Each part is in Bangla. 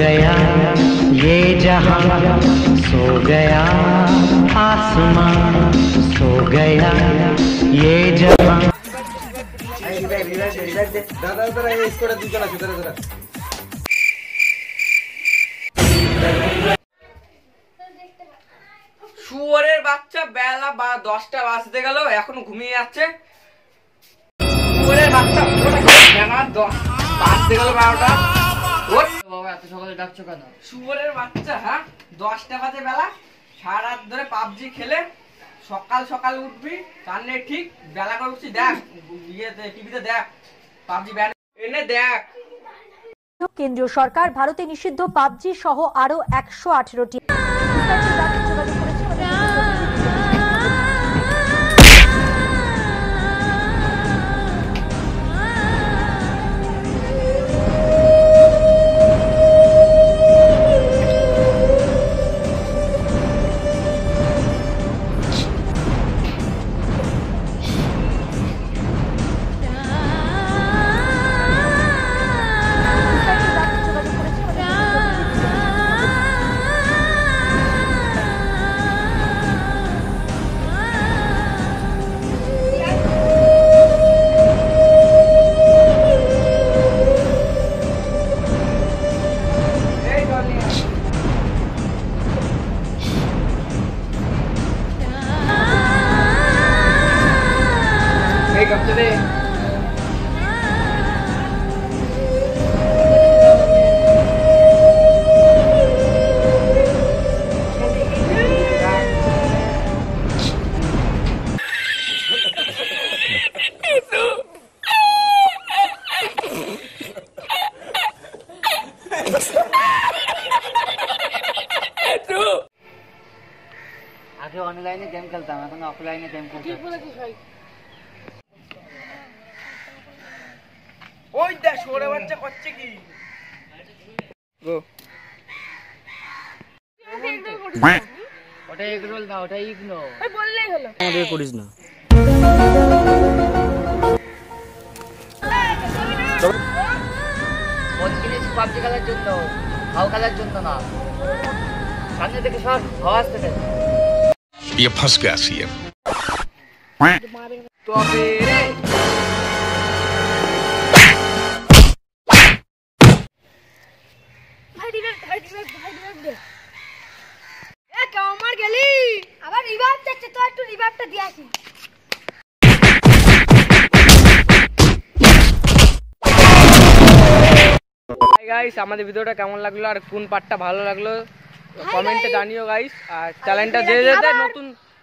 गया ये जहां, सो गया आसमां, सो गया ये जहां। শুয়োরের বাচ্চা বেলা 10টা বাজতে গেল এখনো ঘুমিয়ে যাচ্ছে। শুয়োরের বাচ্চা বাজতে গেল 12টা। বাবা এত সকালে ডাকছো কেন? শুয়োরের বাচ্চা, হ্যাঁ 10টা বাজে বেলা, সারা রাত ধরে পাবজি খেলে সকাল সকাল উঠবি কানে ঠিক বেলা করে উঠছি। দেখ ইয়েতে টিভিতে দেখ পাবজি ব্যান এনে দেখ। কেন্দ্রীয় সরকার ভারতে নিষিদ্ধ পাবজি সহ আরো 118টি আগে অনলাইনে গেম খেলতাম, এখন অফলাইনে গেম খেলতাম। ওই দেখ শুয়োরের বাচ্চা করছে কি গো। ওটা এগ রোল না, ওটা ইগনো। বললেই হলো। আমাদের করিস না। ফোন কিনেছি পাবজি খেলার জন্য, হাও খেলার জন্য না। সামনে থেকে সর, হাওয়া আসতে দে। ये फंस गया सीएम। তবে রে আমার গেলি আবার রিভাইভ চাচ্ছে, তো একটু রিভাইভটা দিয়ে আসি। গাইস আমাদের ভিডিওটা কেমন লাগলো আর কোন পার্টটা ভালো লাগলো কমেন্টে জানিও গাইস। আর চ্যানেলটা যে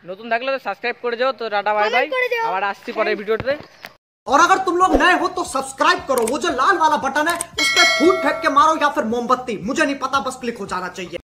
নতুন থাকলে তো সাবস্ক্রাইব করে যাও। তো টাটা বাই বাই, আবার আসছি পরের ভিডিওতে। और अगर तुम लोग नए हो तो सब्सक्राइब करो, वो जो लाल वाला बटन है उस पर फूट फेंक के मारो या फिर मोमबत्ती, मुझे नहीं पता, बस क्लिक हो जाना चाहिए।